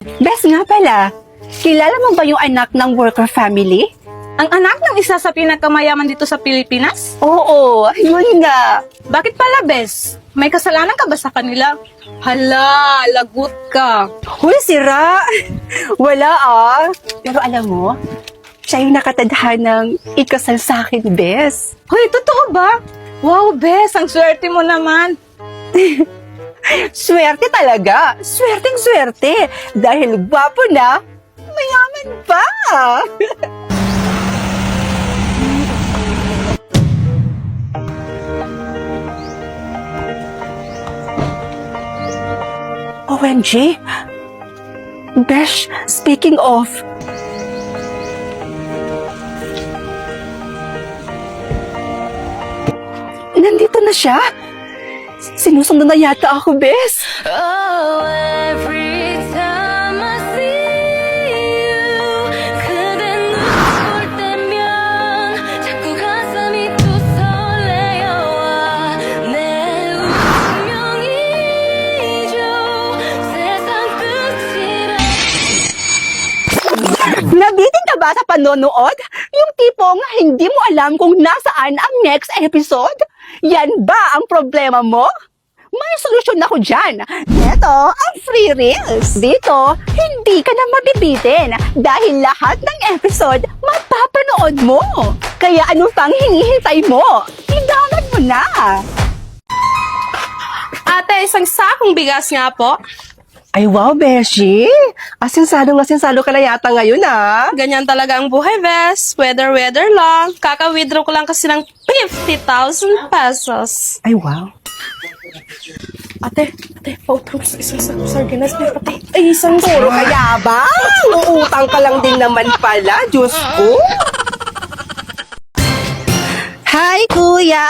Bes nga pala, kilala mo ba yung anak ng worker family? Ang anak ng isa sa pinakamayaman dito sa Pilipinas? Oo, yun nga. Bakit pala, Bes? May kasalanan ka ba sa kanila? Hala, lagot ka. Huy, sira! Wala Pero alam mo, siya yung nakatadhanang ikasal sa akin, Bes. Hoy, totoo ba? Wow, Bes, ang swerte mo naman. Swerte talaga. Swerteng swerte. Dahil gwapo na, mayaman pa. OMG. Besh, speaking of, nandito na siya. Sinusundan na yata ako, Bes. Oh, every time I see you 그대 눈을 볼 때면 자꾸 가슴이 또 설레어와 내 운명이죠 세상 끝이라 Nabitin ka ba sa panonood? Yung tipong hindi mo alam kung nasaan ang next episode? Yan ba ang problema mo? May solusyon ako dyan. Ito ang free reels. Dito, hindi ka na mabibitin dahil lahat ng episode mapapanood mo. Kaya ano pang hinihintay mo? I-download mo na. Ate, isang sakong bigas nga po. Ay wow, Beshi! Asinsado ka na yata ngayon, Ganyan talaga ang buhay, Bes. Weather lang. Kaka-withdraw ko lang kasi ng 50,000 pesos. Ay wow. Ate, pautang sa isang sardinas niya, ate. Ay, isang Puro kaya ba? Uutang ka lang din naman pala, Diyos ko. Hi, Kuya!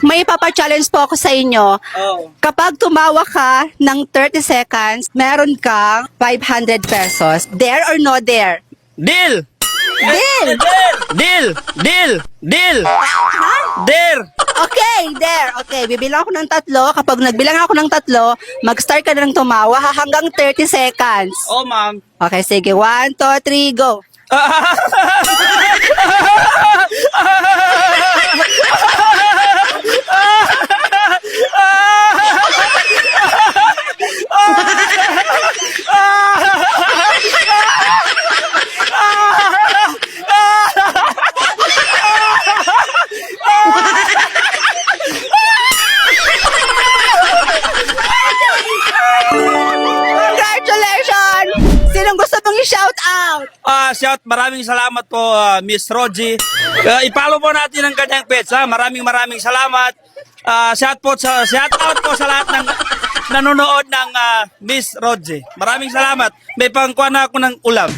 May papa-challenge po ako sa inyo. Kapag tumawa ka ng 30 seconds, meron kang 500 pesos. Dare or no dare? Deal! Deal! Deal! Deal! Deal! Deal! Okay, dare. Okay, bibilang ako ng 3. Kapag nagbilang ako ng 3, mag-start ka na ng tumawa hanggang 30 seconds. Oh, ma'am. Okay, sige. 1, 2, 3, go. Congratulations! Sinong gusto mong i-shout out? Shout, maraming salamat po, Miss Rogie. I-follow po natin ang kanyang page, ha? Maraming salamat. Shout out po sa lahat ng nanonood ng Miss Rogie. Maraming salamat. May pangkuha na ako ng ulam.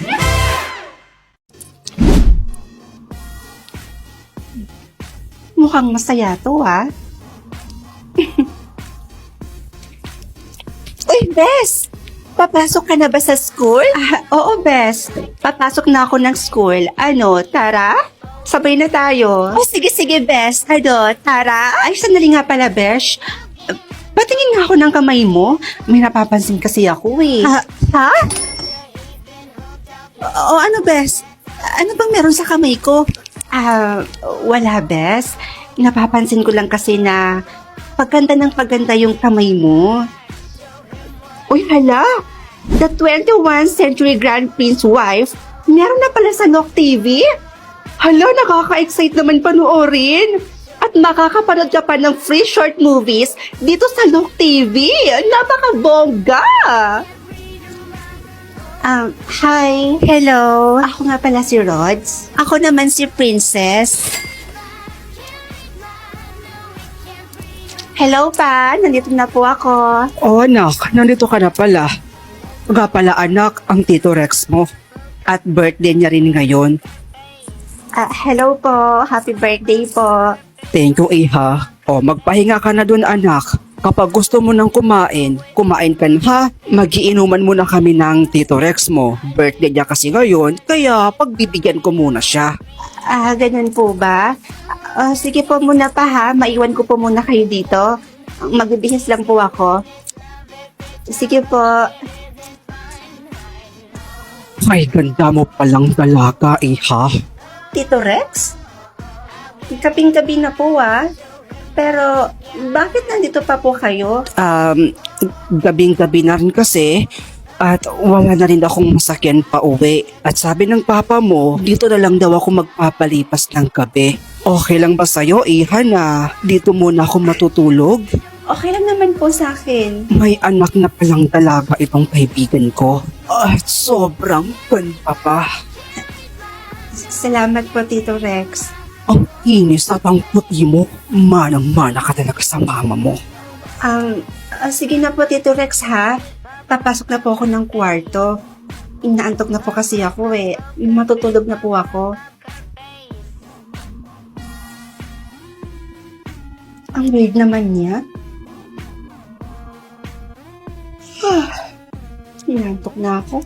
Mukhang masaya to, ha? Uy, Bes! Papasok ka na ba sa school? Oo, Bes. Papasok na ako ng school. Ano, tara? Sabay na tayo. Oh, sige, Bes. Ano, tara? Ay, sandali nga pala, Besh. Patingin nga ako ng kamay mo. May napapansin kasi ako, eh. Ha? O, ano, Bes? Ano bang meron sa kamay ko? Wala, Bes. Napapansin ko lang kasi na pagganda ng pagganda yung kamay mo. Uy, hala! The 21st Century Grand Prince wife, meron na pala sa Nook TV? Hala, nakaka-excite naman panoorin. At makakapanood ka pa ng free short movies dito sa Nook TV. Napakabongga! Hi. Hello. Ako nga pala si Rods. Ako naman si Princess. Hello pa, nandito na po ako. Oh anak, nandito ka na pala. Nga pala anak, ang Tito Rex mo. At birthday niya rin ngayon. Hello po, happy birthday po. Thank you, Iha. O, magpahinga ka na dun anak. Kapag gusto mo nang kumain ka na ha. Magiinuman muna kami ng Tito Rex mo. Birthday niya kasi ngayon, kaya pagbibigyan ko muna siya. Ganun po ba? Sige po muna pa ha, maiwan ko po muna kayo dito. Magbibihis lang po ako. Sige po. Ay, ganda mo palang dalaga, iha. Tito Rex? Kaping-gabi na po Pero, bakit nandito pa po kayo? Gabing-gabi na rin kasi at wala na rin akong masakyan pa uwi. At sabi ng papa mo, dito na lang daw ako magpapalipas ng gabi. Okay lang ba sa'yo, iha, na dito muna ako matutulog? Okay lang naman po sa akin. May anak na palang dalaga itong kaibigan ko. At sobrang ganda pa. Salamat po, Tito Rex. Ang inis at ang puti mo. Manang-mana ka talaga sa mama mo. Sige na po, Tito Rex, ha? Papasok na po ako ng kwarto. Inaantok na po kasi ako Matutulog na po ako. Ang weird naman niya. Inaantok na ako.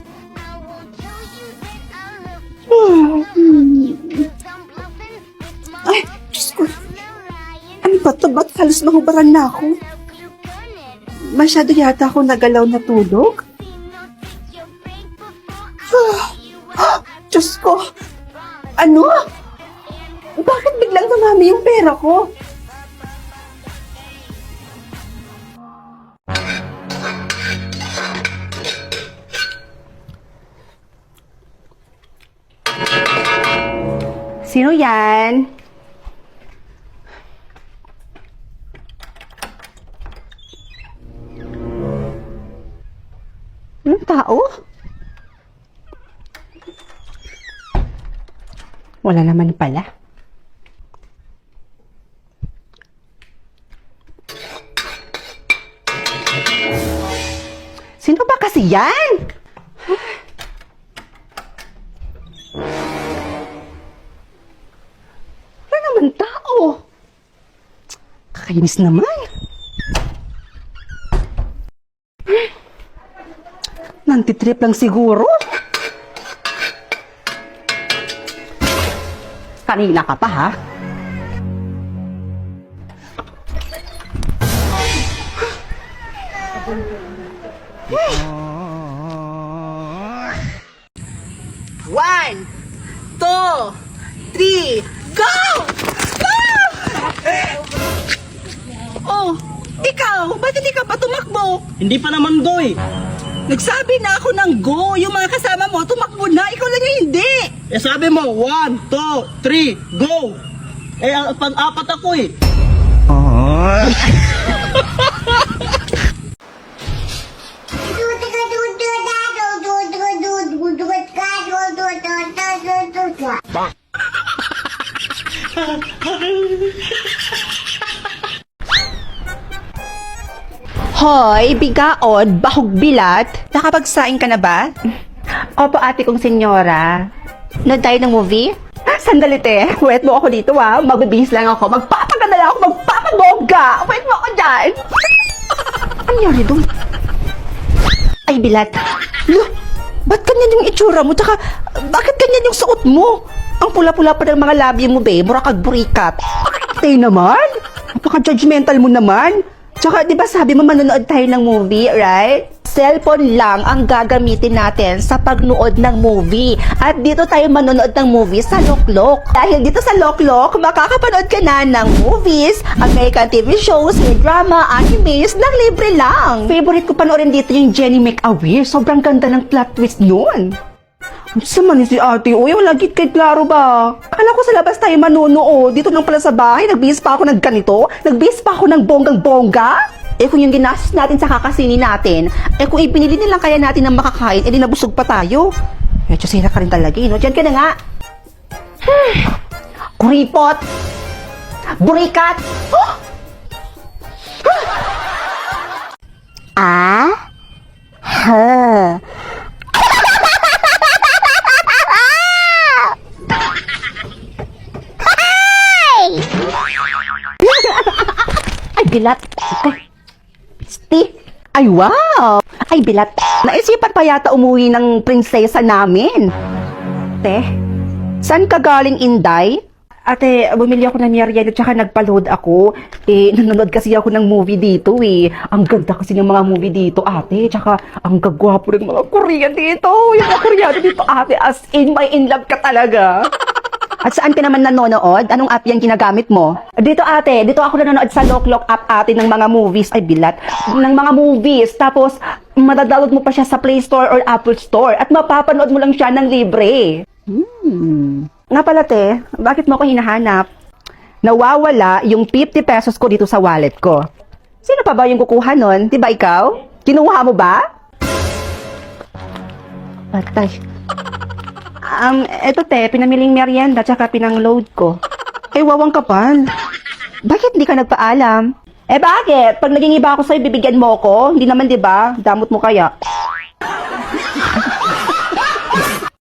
Ay, Diyos ko. Ano ba ito? Ba't halos mahubaran na ako? Masyado yata ako nagalaw na tulog. Diyos ko. Ano? Bakit biglang dumami yung pera ko? Sino yan? Anong tao? Wala naman pala. Sino ba kasi yan? Wala naman tao. Kakainis naman. Nantitrip lang siguro. Kanina ka pa, ha? One, two, three, go! Go! Oh, ikaw, ba't hindi ka pa tumakbo? Hindi pa naman go eh. Nagsabi na ako ng go. Yung mga kasama mo, tumakbo na. Ikaw lang yung hindi. Eh sabi mo, 1, 2, 3, go! Eh, pang-apat ako eh. Hoy, bigaod, bahog bilat. Nakapagsaing ka na ba? Opo, ate kong senyora. Nood tayo ng movie? Sandali, te. Wait mo ako dito, Magbibihis lang ako. Magpapaganda lang ako. Magpapabongga. Wait mo ako dyan. Ano nangyari doon? Ay, bilat. Look, ba't ganyan yung itsura mo? Tsaka, bakit ganyan yung suot mo? Ang pula-pula pa ng mga labi mo, be. Mura kag burikat. Tay naman. Napaka-judgmental mo naman. Tsaka, di ba sabi mo manonood tayo ng movie, right? Cellphone lang ang gagamitin natin sa pagnood ng movie. At dito tayo manonood ng movie sa Loklok. Dahil dito sa Loklok, makakapanood ka na ng movies, American TV shows, drama, animes, nang libre lang. Favorite ko panoorin dito yung Jenny Make-A-Wish. Sobrang ganda ng plot twist nun. Ano naman si ate? Uy, wala git kay klaro ba? Kala ko sa labas tayo manunood. Dito lang pala sa bahay, nagbihis pa ako ng ganito. Nagbihis pa ako ng bonggang-bongga. Eh kung yung ginastos natin sa kakasini natin, eh kung ipinili nilang kaya natin ng makakain, eh di nabusog pa tayo. Medyo sira ka rin talaga, no? Diyan ka na nga. Kuripot! Burikat! Ah? Ha? Ay, bilat. Ay, wow! Ay, bilat. Naisipan pa yata umuwi ng prinsesa namin. Te, saan ka galing, Inday? Ate, bumili ako ng merienda tsaka nagpa-load ako. Nanonood kasi ako ng movie dito eh. Ang ganda kasi ng mga movie dito, ate. Tsaka ang gagwapo ng mga Korean dito. Yung mga Koreano dito, ate. As in, may in love ka talaga. At saan ka naman nanonood? Anong app yan ginagamit mo? Dito ate, dito ako nanonood sa Loklok app ate ng mga movies. Ay bilat. Ng mga movies. Tapos, madadownload mo pa siya sa Play Store or Apple Store. At mapapanood mo lang siya ng libre. Nga pala te, bakit mo ako hinahanap? Nawawala yung 50 pesos ko dito sa wallet ko. Sino pa ba yung kukuha nun? Di ba ikaw? Kinuha mo ba? Patay. Eto te, pinamiling merienda tsaka pinang-load ko. Wawang kapal. Bakit hindi ka nagpaalam? Bakit? Pag naging iba ako sa'yo, bibigyan mo ako? Hindi naman, di ba? Damot mo kaya.